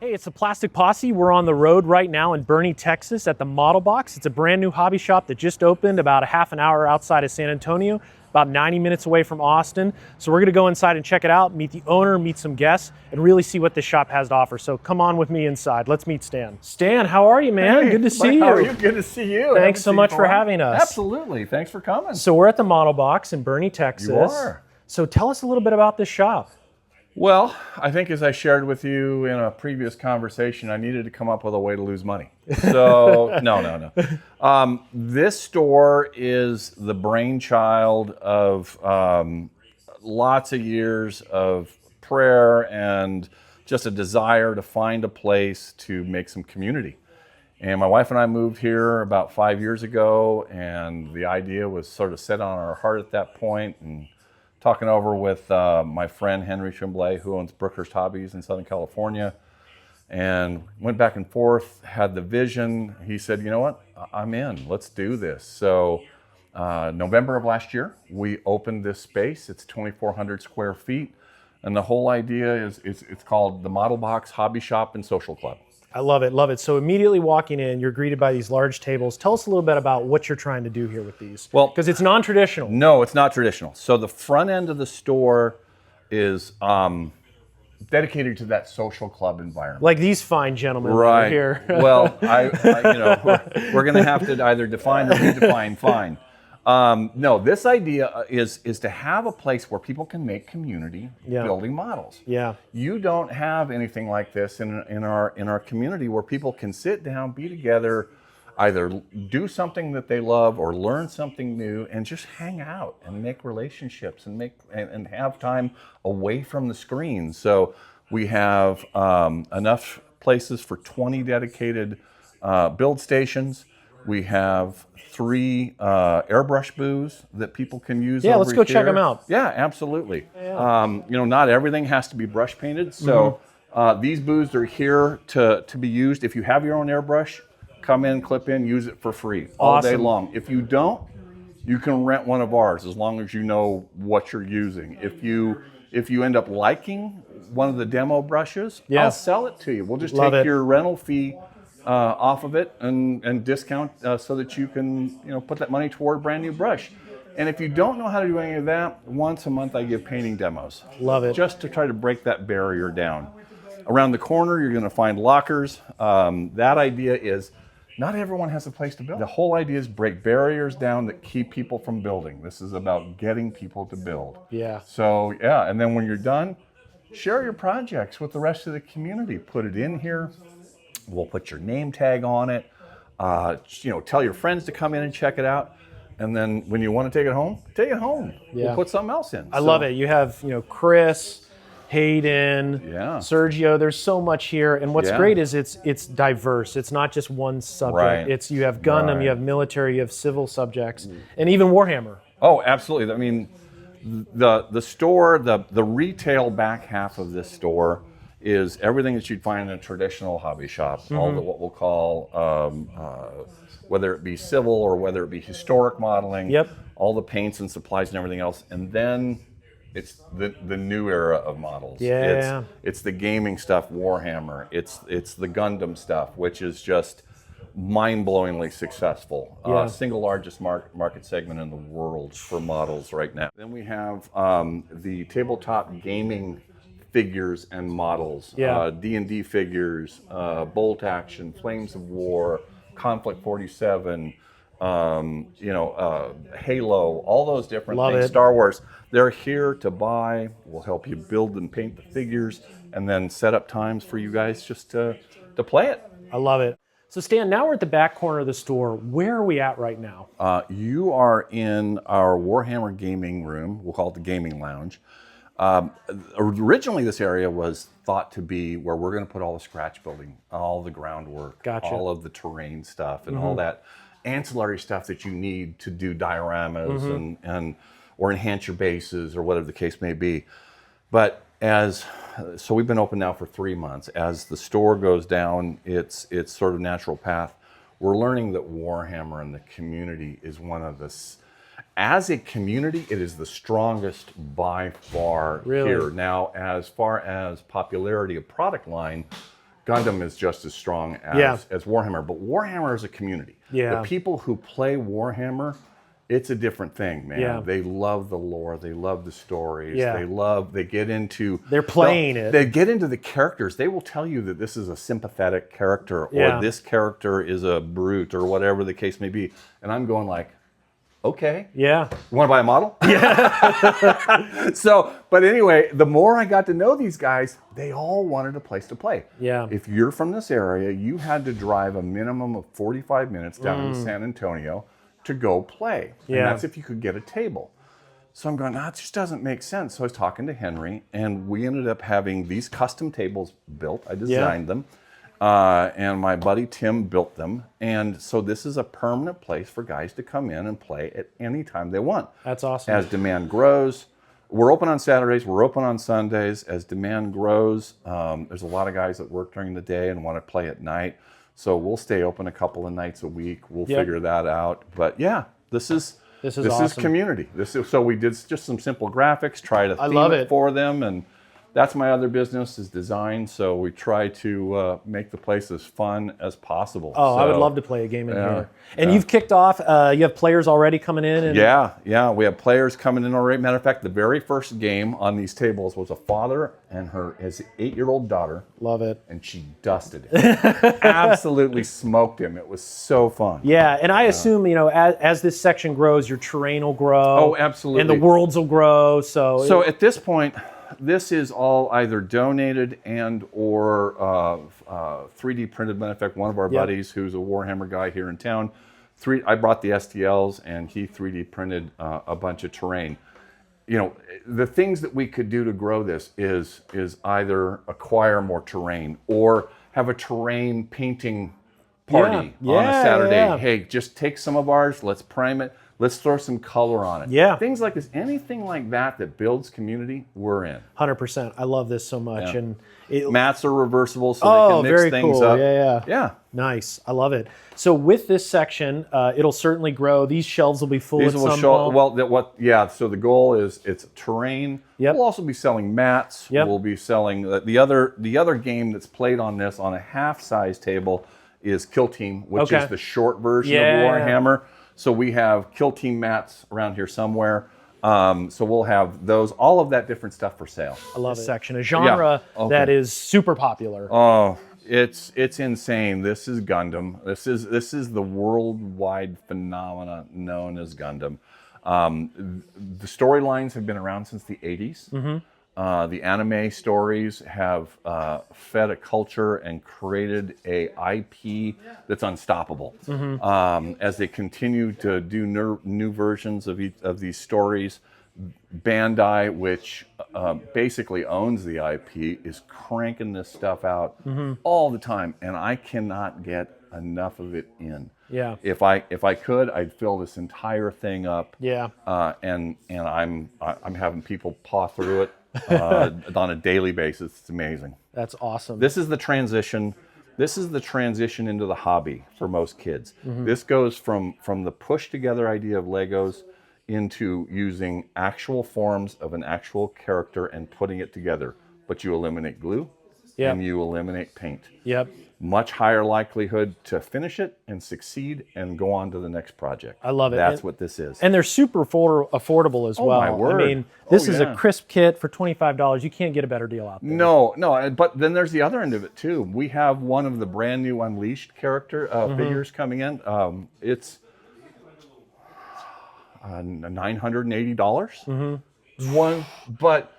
Hey, it's the Plastic Posse. We're on the road right now in Boerne, Texas at the Model Box. It's a brand new hobby shop that just opened about a half an hour outside of San Antonio, about 90 minutes away from Austin. So we're gonna go inside and check it out, meet the owner, meet some guests, and really see what this shop has to offer. So come on with me inside. Let's meet Stan. Stan, how are you, man? Hey, good to see you. How are you? Good to see you. Thanks so much for having us. Absolutely. Thanks for coming. So we're at the Model Box in Boerne, Texas. You are. So tell us a little bit about this shop. Well, I think as I shared with you in a previous conversation, I needed to come up with a way to lose money. So, no. This store is the brainchild of lots of years of prayer and just a desire to find a place to make some community. And my wife and I moved here about 5 years ago, and the idea was sort of set on our heart at that point. And talking over with my friend Henry Tremblay, who owns Brookhurst Hobbies in Southern California, and went back and forth, had the vision. He said, you know what, I'm in, let's do this. So November of last year, we opened this space. It's 2,400 square feet. And the whole idea is it's called the Model Box Hobby Shop and Social Club. I love it, love it. So immediately walking in, you're greeted by these large tables. Tell us a little bit about what you're trying to do here with these. Well, because it's non-traditional. No, it's not traditional. So the front end of the store is dedicated to that social club environment. Like these fine gentlemen right over here. Well, we're going to have to either define or redefine fine. No, this idea is to have a place where people can make community building models. Yeah. You don't have anything like this in our community where people can sit down, be together, either do something that they love or learn something new, and just hang out and make relationships and have time away from the screen. So we have enough places for 20 dedicated build stations. We have 3 airbrush booths that people can use. Yeah, let's go check them out. Yeah, absolutely. Yeah. Not everything has to be brush painted, so these booths are here to be used. If you have your own airbrush, come in, clip in, use it for free all day long. If you don't, you can rent one of ours as long as you know what you're using. If you end up liking one of the demo brushes, I'll sell it to you. We'll just take your rental fee off of it and discount so that you can put that money toward a brand new brush. And if you don't know how to do any of that, once a month I give painting demos. Love it. Just to try to break that barrier down. Around the corner you're going to find lockers. That idea is not everyone has a place to build. The whole idea is break barriers down that keep people from building. This is about getting people to build. Yeah. So yeah, and then when you're done, share your projects with the rest of the community. Put it in here. We'll put your name tag on it. Tell your friends to come in and check it out. And then when you want to take it home, take it home. Yeah. We'll put something else in. I love it. You have, Chris, Hayden, Sergio. There's so much here. And what's great is it's diverse. It's not just one subject. Right. You have Gundam, you have military, you have civil subjects, and even Warhammer. Oh, absolutely. I mean, the store, the retail back half of this store is everything that you'd find in a traditional hobby shop, all the what we'll call, whether it be civil or whether it be historic modeling, all the paints and supplies and everything else. And then it's the new era of models. Yeah. It's the gaming stuff, Warhammer. It's the Gundam stuff, which is just mind-blowingly successful. Single largest market segment in the world for models right now. Then we have the tabletop gaming figures and models, D&D figures, Bolt Action, Flames of War, Conflict 47, Halo, all those different things, Star Wars. They're here to buy. We'll help you build and paint the figures and then set up times for you guys just to play it. I love it. So Stan, now we're at the back corner of the store. Where are we at right now? You are in our Warhammer gaming room. We'll call it the gaming lounge. Originally, this area was thought to be where we're going to put all the scratch building, all the groundwork, all of the terrain stuff, and all that ancillary stuff that you need to do dioramas and or enhance your bases or whatever the case may be. But so we've been open now for 3 months. As the store goes down its sort of natural path, we're learning that Warhammer and the community is one of the as a community, it is the strongest by far here. Now, as far as popularity of product line, Gundam is just as strong as Warhammer, but Warhammer is a community. Yeah. The people who play Warhammer, it's a different thing, man. Yeah. They love the lore. They love the stories. Yeah. They get into... They're playing it. They get into the characters. They will tell you that this is a sympathetic character or this character is a brute or whatever the case may be. And I'm going like, okay. Yeah. You want to buy a model? Yeah. But anyway, the more I got to know these guys, they all wanted a place to play. Yeah. If you're from this area, you had to drive a minimum of 45 minutes down to San Antonio to go play. And that's if you could get a table. So I'm going, it just doesn't make sense. So I was talking to Henry, and we ended up having these custom tables built. I designed them. And my buddy Tim built them. And so this is a permanent place for guys to come in and play at any time they want. That's awesome. As demand grows, we're open on Saturdays, we're open on Sundays. As demand grows, there's a lot of guys that work during the day and want to play at night. So we'll stay open a couple of nights a week. We'll figure that out. But yeah, this is awesome. community. So we did just some simple graphics, try to theme it for them, and that's my other business is design. So we try to make the place as fun as possible. Oh, I would love to play a game in here. And you've kicked off. You have players already coming in. And... Yeah. We have players coming in already. Matter of fact, the very first game on these tables was a father and his 8-year-old daughter. Love it. And she dusted it. Absolutely smoked him. It was so fun. Yeah, and I assume, as this section grows, your terrain will grow. Oh, absolutely. And the worlds will grow. So at this point, this is all either donated and or 3D printed. Matter of fact, one of our buddies who's a Warhammer guy here in town, I brought the STLs and he 3D printed a bunch of terrain. The things that we could do to grow this is either acquire more terrain or have a terrain painting party on a Saturday. Yeah. Hey, just take some of ours, let's prime it. Let's throw some color on it. Yeah. Things like this, anything like that builds community, we're in. 100%. I love this so much. Yeah. And mats are reversible so they can mix things up. Yeah. Nice. I love it. So with this section, it'll certainly grow. These shelves will be full at some point. So the goal is it's terrain. Yep. We'll also be selling mats. Yep. We'll be selling the other game that's played on this on a half-size table is Kill Team, which is the short version of Warhammer. So we have Kill Team mats around here somewhere. So we'll have those, all of that different stuff for sale. I love this section, a genre that is super popular. Oh, it's insane. This is Gundam. This is the worldwide phenomena known as Gundam. The storylines have been around since the 80s. Mm-hmm. The anime stories have fed a culture and created a IP that's unstoppable. Mm-hmm. As they continue to do new versions of these stories, Bandai, which basically owns the IP, is cranking this stuff out all the time, and I cannot get enough of it in. Yeah. If I could, I'd fill this entire thing up. Yeah. And I'm having people paw through it on a daily basis. It's amazing. That's awesome. This is the transition. This is the transition into the hobby for most kids. Mm-hmm. This goes from the push together idea of Legos into using actual forms of an actual character and putting it together. But you eliminate glue and you eliminate paint. Yep. Much higher likelihood to finish it and succeed and go on to the next project. I love it. That's what this is. And they're super affordable as well. My word. I mean, this is a crisp kit for $25. You can't get a better deal out there. No, but then there's the other end of it too. We have one of the brand new Unleashed character figures coming in. It's $980. Mm-hmm. One, but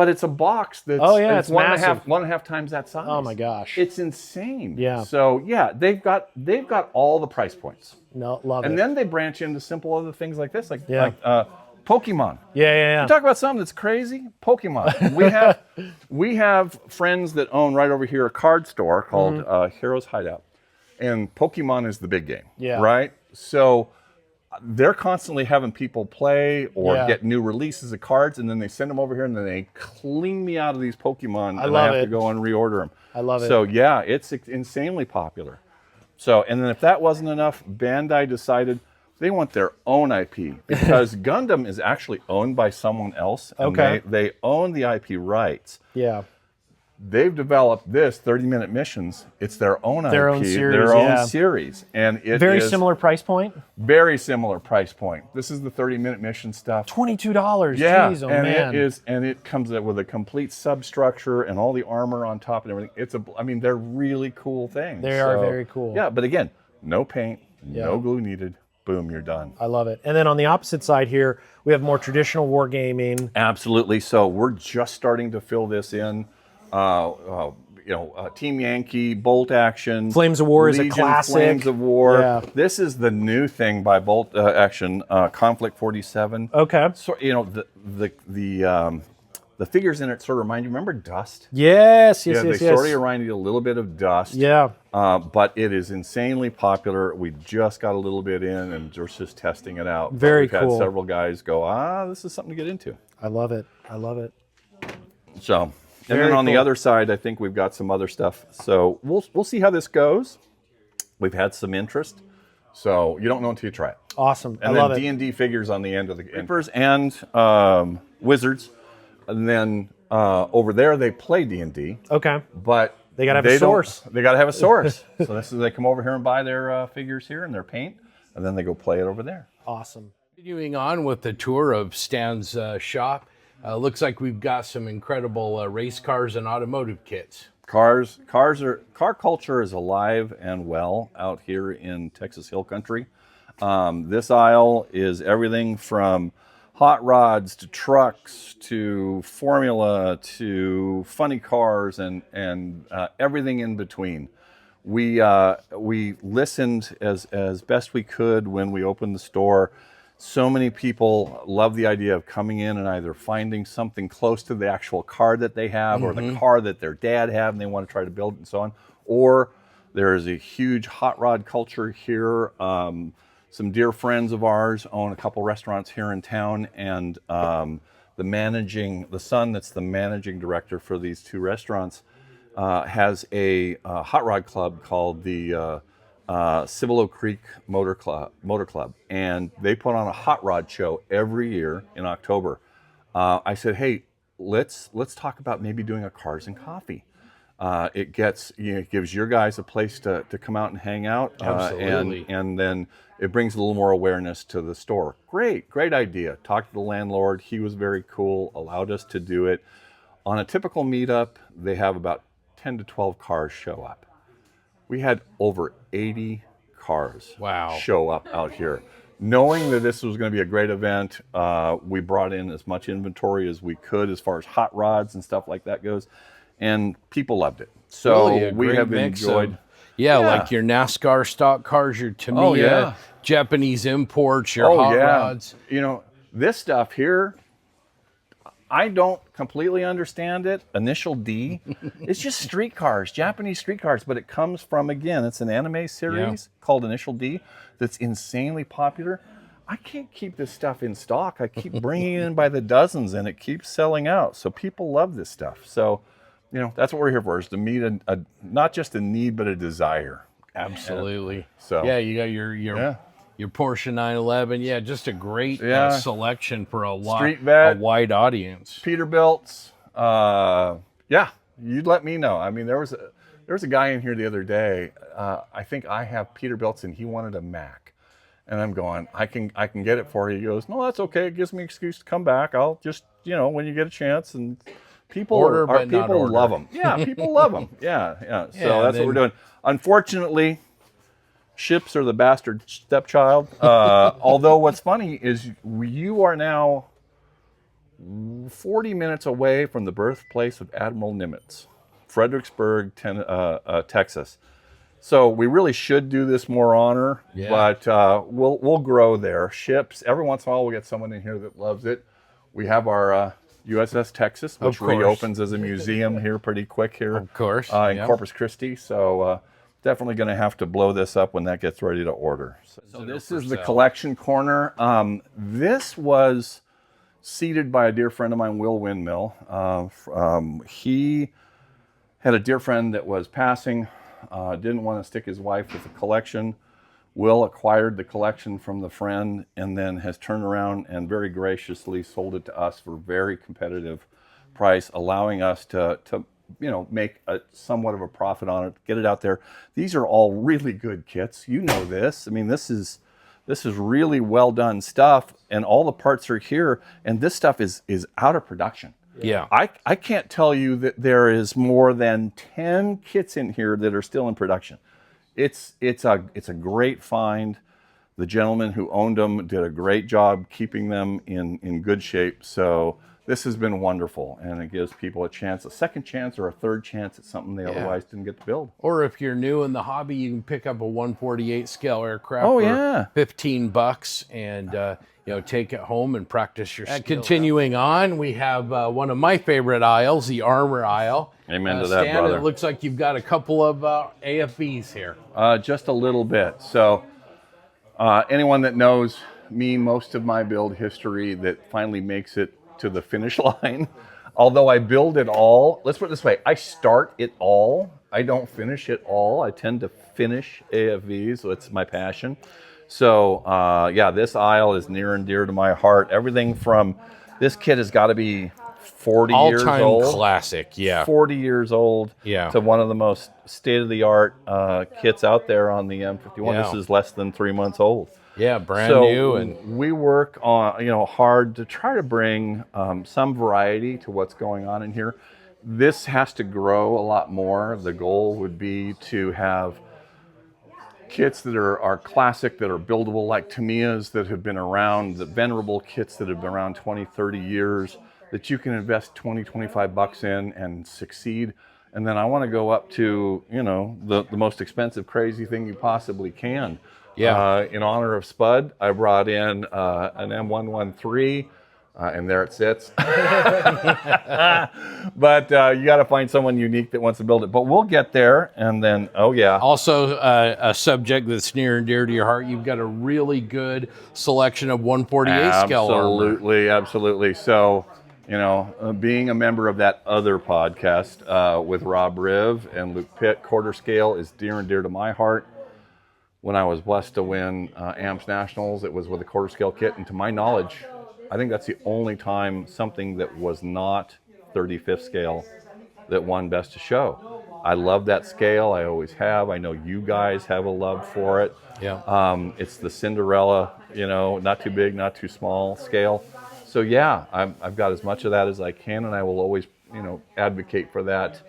it's a box that's it's one massive. one and a half times that size. Oh my gosh. It's insane. Yeah. So they've got all the price points. No, love it. And then they branch into simple other things like this, like Pokemon. Yeah. You talk about something that's crazy, Pokemon. We have friends that own right over here a card store called Heroes Hideout. And Pokemon is the big game. Yeah. Right? So they're constantly having people play or get new releases of cards, and then they send them over here, and then they clean me out of these Pokemon, and I have to go and reorder them. I love it. So it's insanely popular. So, and then if that wasn't enough, Bandai decided they want their own IP because Gundam is actually owned by someone else. And they own the IP rights. Yeah. they've developed this 30-minute missions. It's their own Their IP, own series, their own yeah. series, and it Very is similar price point. very similar price point. This is the 30-minute mission stuff. $22. Yeah, Jeez, oh and man. it comes with a complete substructure and all the armor on top and everything. I mean, they're really cool things. They are very cool. Yeah, but again, no paint, Yeah. no glue needed. Boom, you're done. I love it. And then on the opposite side here, we have more traditional wargaming. Absolutely. So we're just starting to fill this in. Team Yankee, Bolt Action. Flames of War is a Legion, classic. Flames of War. Yeah. This is the new thing by Bolt Action, Conflict 47. Okay. So the figures in it sort of remind you. Remember Dust? Yes, yes, Yeah, yes, they yes. sort of remind you a little bit of Dust. Yeah. But it is insanely popular. We just got a little bit in, and we're just testing it out. Very We've cool. had several guys go, this is something to get into. I love it. I love it. So, and Very then on the cool. other side, I think we've got some other stuff. So we'll see how this goes. We've had some interest. So you don't know until you try it. Awesome. And I love then it. D&D figures on the end of the Reapers and Wizards. And then over there, they play D&D. Okay. But They gotta have a source. They got to have a source. So this is they come over here and buy their figures here and their paint, and then they go play it over there. Awesome. Continuing on with the tour of Stan's shop, looks like we've got some incredible race cars and automotive kits. Car culture is alive and well out here in Texas Hill Country. This aisle is everything from hot rods to trucks to formula to funny cars and everything in between. We listened as best we could when we opened the store. So many people love the idea of coming in and either finding something close to the actual car that they have or the car that their dad had and they want to try to build it and so on. Or there is a huge hot rod culture here. Some dear friends of ours own a couple restaurants here in town, and the son that's the managing director for these two restaurants has a hot rod club called the Cibolo Creek Motor Club, and they put on a hot rod show every year in October. I said, hey, let's talk about maybe doing a Cars and Coffee. It gives your guys a place to come out and hang out. Absolutely. And then it brings a little more awareness to the store. Great idea. Talked to the landlord. He was very cool, allowed us to do it. On a typical meetup, they have about 10 to 12 cars show up. We had over 80 cars show up out here. Knowing that this was going to be a great event, we brought in as much inventory as we could as far as hot rods and stuff like that goes. And people loved it. So Really a we great have mix enjoyed. of, like your NASCAR stock cars, your Tamiya, Japanese imports, your hot rods. You know, this stuff here, I don't completely understand it. Initial D, it's just street cars, Japanese street cars, but it comes from, again, it's an anime series called Initial D that's insanely popular. I can't keep this stuff in stock. I keep bringing it in by the dozens, and it keeps selling out. So people love this stuff. So, that's what we're here for, is to meet a not just a need, but a desire. Absolutely. So you got your Porsche 911. Yeah, just a great selection for a wide audience. Peterbilts. You'd let me know. I mean, there was a guy in here the other day. I think I have Peterbilts, and he wanted a Mac. And I'm going, I can get it for you. He goes, no, that's okay. It gives me an excuse to come back. I'll just, when you get a chance. And people love them. Yeah, people love them. Yeah. So that's what we're doing. Unfortunately, ships are the bastard stepchild. Although what's funny is you are now 40 minutes away from the birthplace of Admiral Nimitz, Fredericksburg, Texas. So we really should do this more honor, but we'll grow there. Ships, every once in a while we'll get someone in here that loves it. We have our USS Texas, which reopens as a museum here pretty quick here. Of course. In Corpus Christi. So definitely going to have to blow this up when that gets ready to order. So this is the collection corner. This was seeded by a dear friend of mine, Will Windmill. He had a dear friend that was passing. Didn't want to stick his wife with the collection. Will acquired the collection from the friend and then has turned around and very graciously sold it to us for a very competitive price, allowing us to make somewhat of a profit on it, get it out there. These are all really good kits. You know this. I mean, this is really well done stuff, and all the parts are here, and this stuff is out of production. Yeah. I can't tell you that there is more than 10 kits in here that are still in production. It's a great find. The gentleman who owned them did a great job keeping them in good shape. So this has been wonderful, and it gives people a chance, a second chance or a third chance at something they otherwise didn't get to build. Or if you're new in the hobby, you can pick up a 148 scale aircraft Oh, for yeah. $15 and take it home and practice your skills. Continuing on, we have one of my favorite aisles, the armor aisle. Amen to that, Stan, brother. It looks like you've got a couple of AFVs here. Just a little bit. So anyone that knows me, most of my build history that finally makes it to the finish line, although I build it all, let's put it this way, I start it all, I don't finish it all. I tend to finish AFVs, so it's my passion. So yeah, this aisle is near and dear to my heart. Everything from, this kit has got to be 40 years old. All-time classic, yeah. 40 years old, Yeah. to one of the most state-of-the-art kits out there on the M51. Yeah. This is less than 3 months old. Yeah, brand So new. And we work on, hard to try to bring some variety to what's going on in here. This has to grow a lot more. The goal would be to have kits that are classic, that are buildable, like Tamiya's that have been around, the venerable kits that have been around 20, 30 years, that you can invest 20, 25 bucks in and succeed. And then I want to go up to, the most expensive, crazy thing you possibly can. Yeah. In honor of Spud, I brought in an M113, and there it sits. But you got to find someone unique that wants to build it. But we'll get there, and then, oh yeah. also a subject that's near and dear to your heart. You've got a really good selection of 148 scale armor. Absolutely. So, being a member of that other podcast with Rob Riv and Luke Pitt, quarter scale is dear and dear to my heart. When I was blessed to win AMPS Nationals, it was with a quarter scale kit, and to my knowledge, I think that's the only time something that was not 35th scale that won Best of Show. I love that scale. I always have. I know you guys have a love for it. Yeah. It's the Cinderella, not too big, not too small scale. So yeah, I've got as much of that as I can, and I will always, advocate for that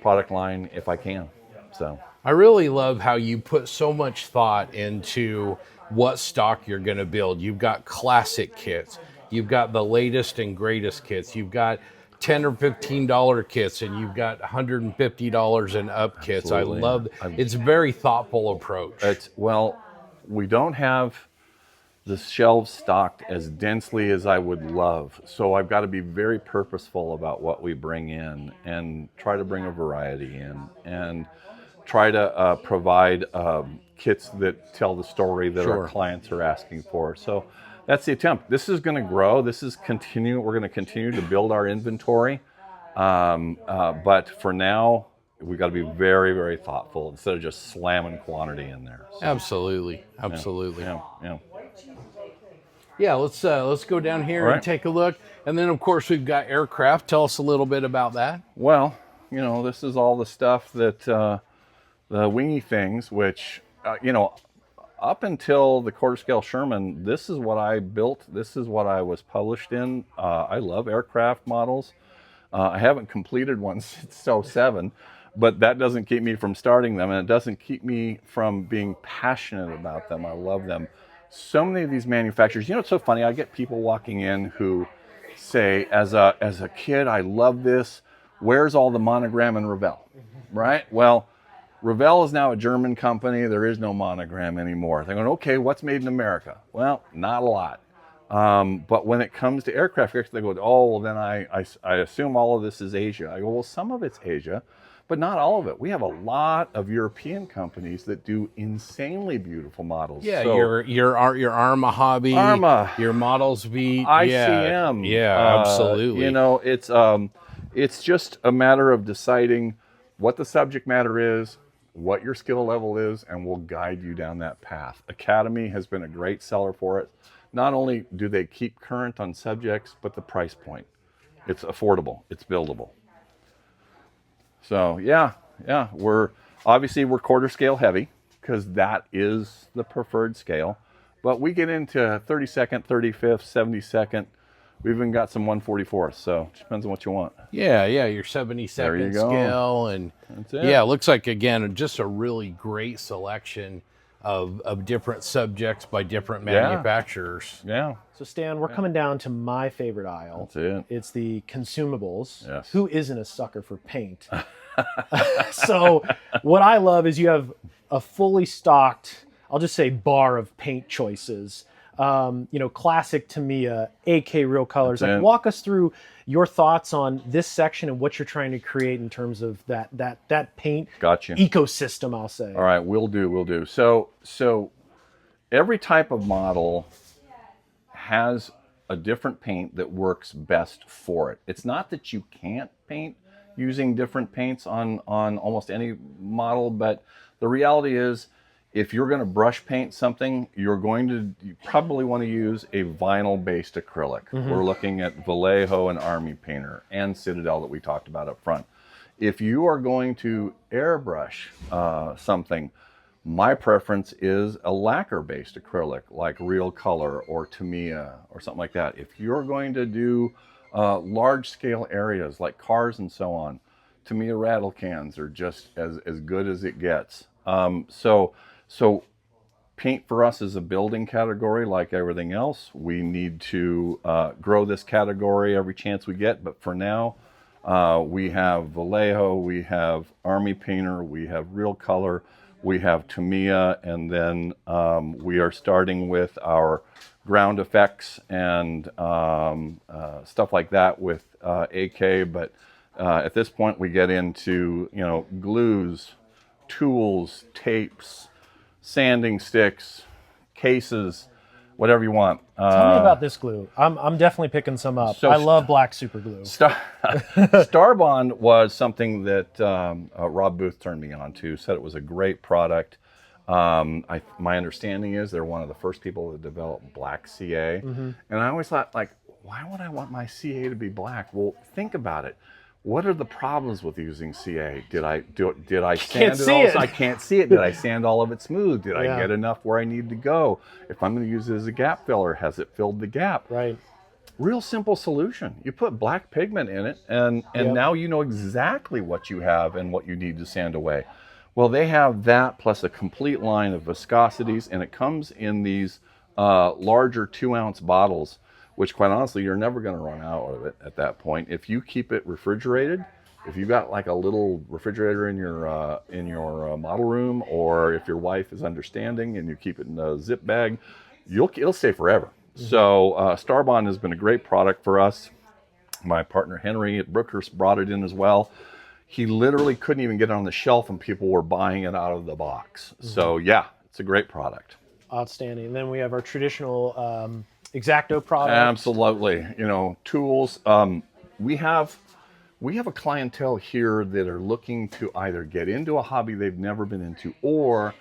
product line if I can. So I really love how you put so much thought into what stock you're going to build. You've got classic kits. You've got the latest and greatest kits. You've got $10 or $15 kits, and you've got $150 and up kits. Absolutely. I love it's a very thoughtful approach. We don't have the shelves stocked as densely as I would love. So I've got to be very purposeful about what we bring in and try to bring a variety in and try to provide kits that tell the story that our clients are asking for. So that's the attempt. This is going to grow. We're going to continue to build our inventory. But for now, we've got to be very, very thoughtful instead of just slamming quantity in there. So, Absolutely. yeah. Yeah, let's go down here and take a look. And then, of course, we've got aircraft. Tell us a little bit about that. Well, this is all the stuff that the wingy things, which, up until the quarter scale Sherman, this is what I built. This is what I was published in. I love aircraft models. I haven't completed one since 07, but that doesn't keep me from starting them, and it doesn't keep me from being passionate about them. I love them. So many of these manufacturers, it's so funny. I get people walking in who say, as a kid, I love this. Where's all the monogram and Revell? Right? Well, Revell is now a German company. There is no monogram anymore. They're going, okay, what's made in America? Well, not a lot. But when it comes to aircraft, they go, oh, well, then I assume all of this is Asia. I go, well, some of it's Asia, but not all of it. We have a lot of European companies that do insanely beautiful models. Yeah, so, your Arma hobby, your Models V, ICM. Yeah, absolutely. It's just a matter of deciding what the subject matter is, what your skill level is, and we'll guide you down that path. Academy has been a great seller for it. Not only do they keep current on subjects, but the price point. It's affordable. It's buildable. So yeah, we're quarter scale heavy because that is the preferred scale. But we get into 32nd, 35th, 72nd. We've even got some 144th, so it depends on what you want. Yeah, your There you 72nd go. scale, and That's it. yeah, it looks like again just a really great selection of different subjects by different manufacturers. Yeah, So Stan, we're coming down to my favorite aisle. that's it. It's the consumables. Yes. Who isn't a sucker for paint? So what I love is you have a fully stocked, I'll just say, bar of paint choices. Classic Tamiya, AK Real Colors. That's Like, it. walk us through your thoughts on this section and what you're trying to create in terms of that paint Gotcha. ecosystem, I'll say. All right, we'll do. So every type of model has a different paint that works best for it. It's not that you can't paint using different paints on almost any model, but the reality is if you're going to brush paint something, you probably want to use a vinyl-based acrylic. We're looking at Vallejo and Army Painter and Citadel that we talked about up front. If you are going to airbrush something, my preference is a lacquer-based acrylic like Real Color or Tamiya or something like that. If you're going to do large-scale areas like cars and so on, Tamiya rattle cans are just as good as it gets. So paint for us is a building category like everything else. We need to grow this category every chance we get, but for now, we have Vallejo, we have Army Painter, we have Real Color, we have Tamiya, and then we are starting with our ground effects and stuff like that with AK, but at this point we get into, glues, tools, tapes, sanding sticks, cases, whatever you want. Tell me about this glue. I'm definitely picking some up. So I love black super glue. Starbond was something that Rob Booth turned me on to, said it was a great product. My understanding is they're one of the first people to develop black CA. And I always thought, like, why would I want my CA to be black? Well, think about it. What are the problems with using CA? Did I sand it all? I can't see it. Did I sand all of it smooth? Did I get enough where I need to go? If I'm going to use it as a gap filler, has it filled the gap? Right. Real simple solution. You put black pigment in it, and now you know exactly what you have and what you need to sand away. Well, they have that plus a complete line of viscosities, and it comes in these larger 2-ounce bottles, which quite honestly, you're never going to run out of it at that point. If you keep it refrigerated, if you've got like a little refrigerator in your model room, or if your wife is understanding and you keep it in a zip bag, it'll stay forever. So Starbond has been a great product for us. My partner Henry at Brookhurst brought it in as well. He literally couldn't even get it on the shelf and people were buying it out of the box. So yeah, it's a great product. Outstanding. And then we have our traditional X-Acto product. Absolutely. Tools. We have a clientele here that are looking to either get into a hobby they've never been into or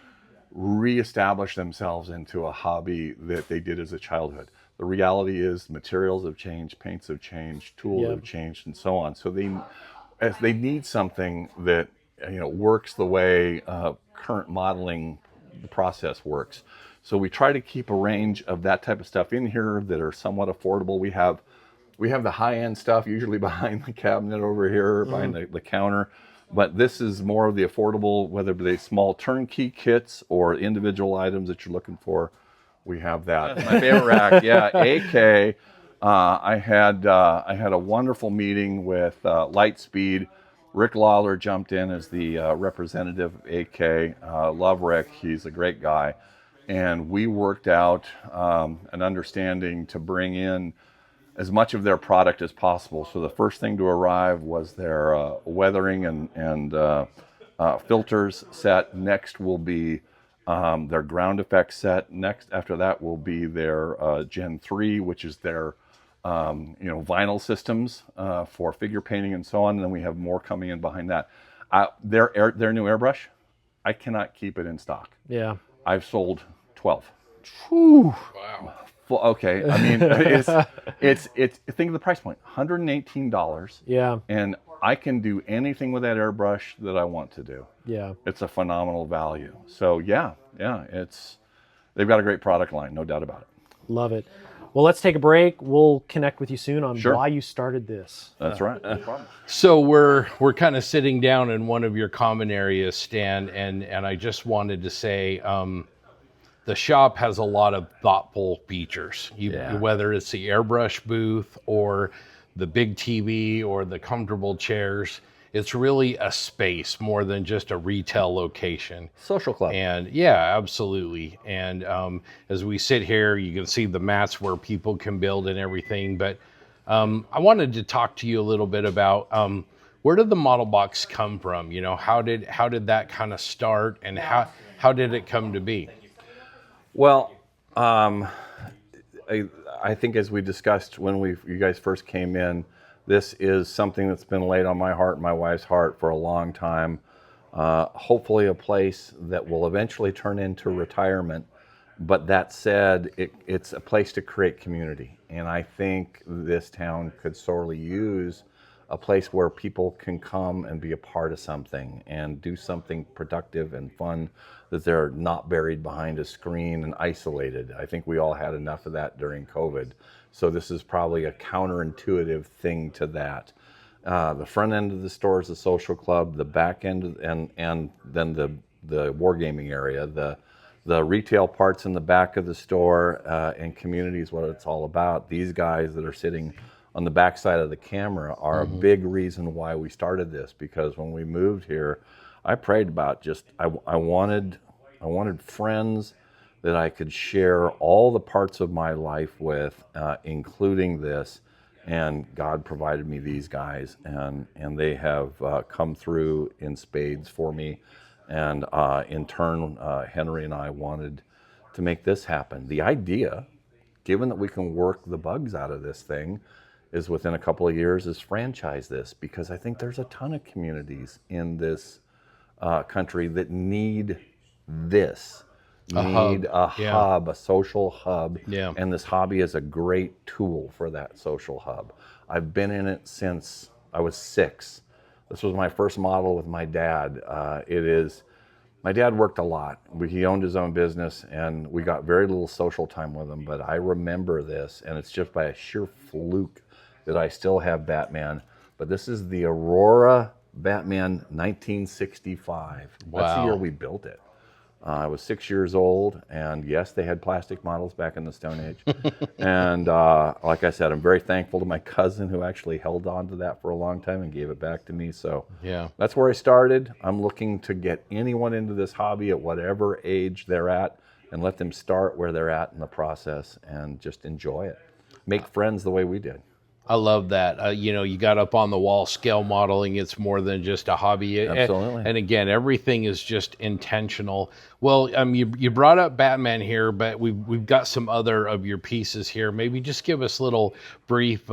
reestablish themselves into a hobby that they did as a childhood. The reality is materials have changed, paints have changed, tools have changed, and so on. So they need something that works the way current modeling the process works. So we try to keep a range of that type of stuff in here that are somewhat affordable. We have the high-end stuff usually behind the cabinet over here, behind the counter. But this is more of the affordable, whether they small turnkey kits or individual items that you're looking for. We have that. My favorite rack, AK. I had a wonderful meeting with Lightspeed. Rick Lawler jumped in as the representative of AK. Love Rick. He's a great guy. And we worked out an understanding to bring in as much of their product as possible. So the first thing to arrive was their weathering and filters set. Next will be their ground effects set. Next, after that, will be their Gen 3, which is their vinyl systems for figure painting and so on. And then we have more coming in behind that. Their new airbrush, I cannot keep it in stock. Yeah. I've sold 12. Whew. Wow. Well, okay. I mean, it's think of the price point, $118. Yeah. And I can do anything with that airbrush that I want to do. Yeah. It's a phenomenal value. So yeah, they've got a great product line, no doubt about it. Love it. Well, let's take a break. We'll connect with you soon on Sure. why you started this. That's right. No problem. So we're kind of sitting down in one of your common areas, Stan, and I just wanted to say the shop has a lot of thoughtful features. Whether it's the airbrush booth or the big TV or the comfortable chairs, it's really a space more than just a retail location. Social club. And yeah, absolutely. And as we sit here, you can see the mats where people can build and everything. But I wanted to talk to you a little bit about where did the model box come from? You know, how did that kind of start, and how did it come to be? Well, I think as we discussed when you guys first came in, this is something that's been laid on my heart and my wife's heart for a long time. Hopefully a place that will eventually turn into retirement. But that said, it's a place to create community. And I think this town could sorely use a place where people can come and be a part of something and do something productive and fun, that they're not buried behind a screen and isolated. I think we all had enough of that during COVID. So this is probably a counterintuitive thing to that. The front end of the store is the social club, the back end and then the wargaming area, the retail parts in the back of the store, and community is what it's all about. These guys that are sitting on the back side of the camera are a big reason why we started this, because when we moved here, I prayed about I wanted friends that I could share all the parts of my life with, including this, and God provided me these guys, and they have come through in spades for me, and in turn, Henry and I wanted to make this happen. The idea, given that we can work the bugs out of this thing, is within a couple of years is franchise this, because I think there's a ton of communities in this country that need this. A hub, a social hub, and this hobby is a great tool for that social hub. I've been in it since I was 6. This was my first model with my dad. My dad worked a lot. He owned his own business, and we got very little social time with him, but I remember this, and it's just by a sheer fluke that I still have Batman. But this is the Aurora Batman 1965. Wow. That's the year we built it. I was 6 years old, and yes, they had plastic models back in the Stone Age. And like I said, I'm very thankful to my cousin who actually held on to that for a long time and gave it back to me. So yeah, that's where I started. I'm looking to get anyone into this hobby at whatever age they're at, and let them start where they're at in the process and just enjoy it. Make friends the way we did. I love that. You got up on the wall scale modeling. It's more than just a hobby. Absolutely. And again, everything is just intentional. Well, you brought up Batman here, but we've got some other of your pieces here. Maybe just give us a little brief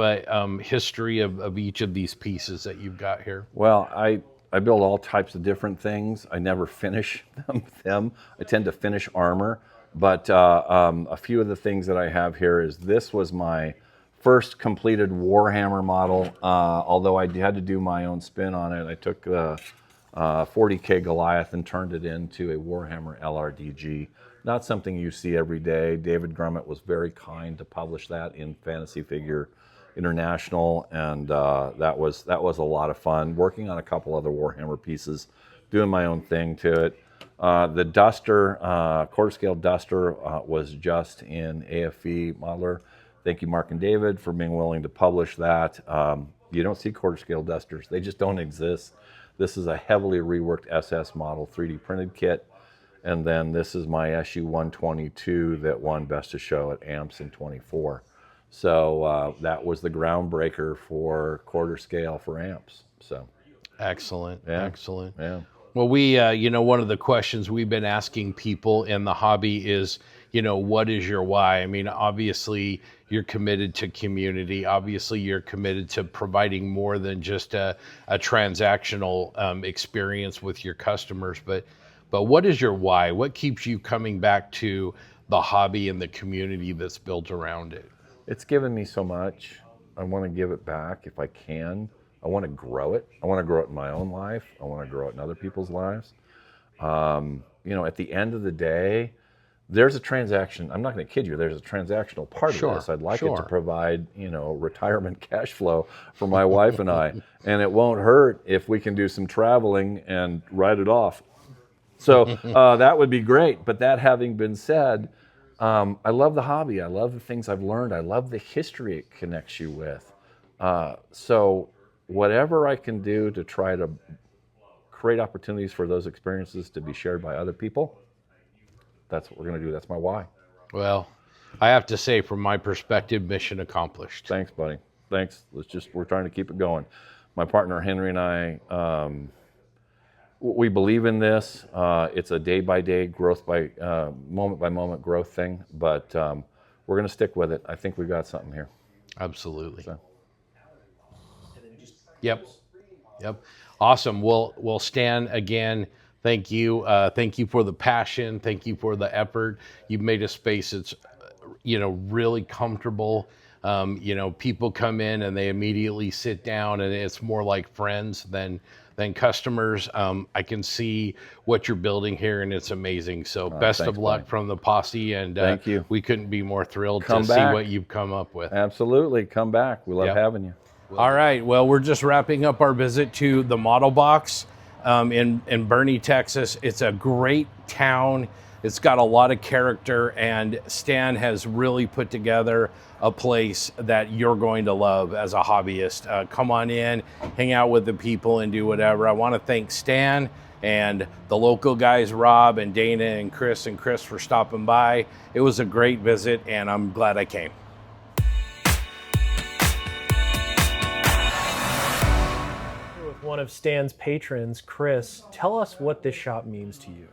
history of each of these pieces that you've got here. Well, I build all types of different things. I never finish them. I tend to finish armor. But a few of the things that I have here is this was my first completed Warhammer model, although I had to do my own spin on it. I took the 40K Goliath and turned it into a Warhammer LRDG. Not something you see every day. David Grummett was very kind to publish that in Fantasy Figure International, and that was a lot of fun. Working on a couple other Warhammer pieces, doing my own thing to it. The Duster, quarter scale Duster, was just in AFE Modeler. Thank you, Mark and David, for being willing to publish that. You don't see quarter scale Dusters. They just don't exist. This is a heavily reworked SS model 3D printed kit. And then this is my SU-122 that won Best of Show at AMPS in 24. So that was the groundbreaker for quarter scale for AMPS. So excellent. Yeah. Excellent. Yeah. Well, one of the questions we've been asking people in the hobby is, what is your why? I mean, obviously you're committed to community. Obviously you're committed to providing more than just a transactional experience with your customers. But what is your why? What keeps you coming back to the hobby and the community that's built around it? It's given me so much. I want to give it back if I can. I want to grow it. I want to grow it in my own life. I want to grow it in other people's lives. You know, at the end of the day, there's a transaction. I'm not going to kid you. There's a transactional part of this. I'd like it to provide, you know, retirement cash flow for my wife and I. And it won't hurt if we can do some traveling and write it off. So that would be great. But that having been said, I love the hobby. I love the things I've learned. I love the history it connects you with. So whatever I can do to try to create opportunities for those experiences to be shared by other people, that's what we're going to do. That's my why. Well, I have to say, from my perspective, mission accomplished. Thanks, buddy. Thanks. We're trying to keep it going. My partner Henry and I, we believe in this. It's a day-by-day growth, moment-by-moment growth thing, but we're going to stick with it. I think we've got something here. Absolutely. So. Yep. Awesome. Well, Stan, again, thank you. Thank you for the passion. Thank you for the effort. You've made a space that's, you know, really comfortable. You know, people come in and they immediately sit down, and it's more like friends than customers. I can see what you're building here, and it's amazing. So best of luck, buddy, from the posse, and thank you. We couldn't be more thrilled to see what you've come up with. Absolutely. Come back. We love having you. All right. Well, we're just wrapping up our visit to the Model Box in Boerne, Texas. It's a great town. It's got a lot of character, and Stan has really put together a place that you're going to love as a hobbyist. Come on in, hang out with the people, and do whatever. I want to thank Stan and the local guys, Rob and Dana and Chris for stopping by. It was a great visit, and I'm glad I came. One of Stan's patrons, Chris, tell us what this shop means to you.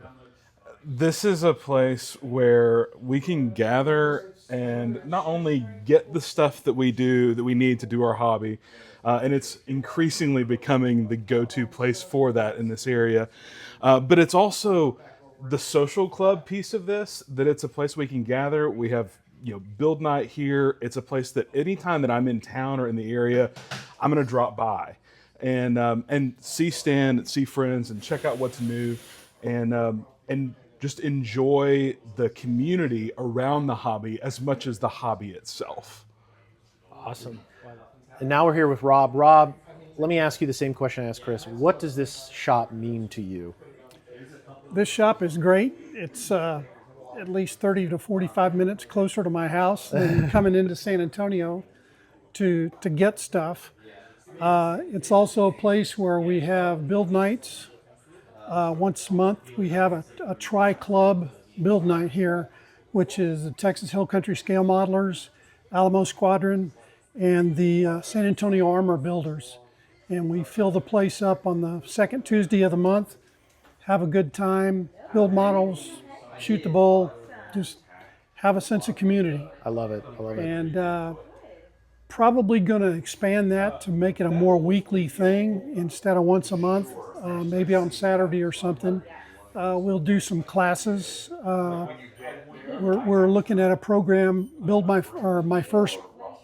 This is a place where we can gather and not only get the stuff that we need to do our hobby, and it's increasingly becoming the go-to place for that in this area, but it's also the social club piece of this, that it's a place we can gather. We have, you know, build night here. It's a place that anytime that I'm in town or in the area, I'm going to drop by and see Stan, see friends, and check out what's new, and just enjoy the community around the hobby as much as the hobby itself. Awesome. And now we're here with Rob. Rob, let me ask you the same question I asked Chris. What does this shop mean to you? This shop is great. It's at least 30 to 45 minutes closer to my house than coming into San Antonio to get stuff. It's also a place where we have build nights. Once a month, we have a tri-club build night here, which is the Texas Hill Country Scale Modelers, Alamo Squadron, and the San Antonio Armor Builders. And we fill the place up on the second Tuesday of the month, have a good time, build models, shoot the bull, just have a sense of community. I love it. I love it. And probably going to expand that to make it a more weekly thing instead of once a month, maybe on Saturday or something. We'll do some classes. We're looking at a program, build my first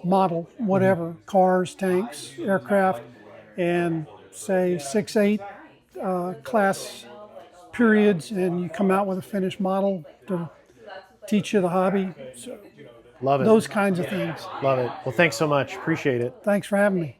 model, whatever, cars, tanks, aircraft, and say 6-8 class periods, and you come out with a finished model to teach you the hobby. So, love it. Those kinds of things. Love it. Well, thanks so much. Appreciate it. Thanks for having me.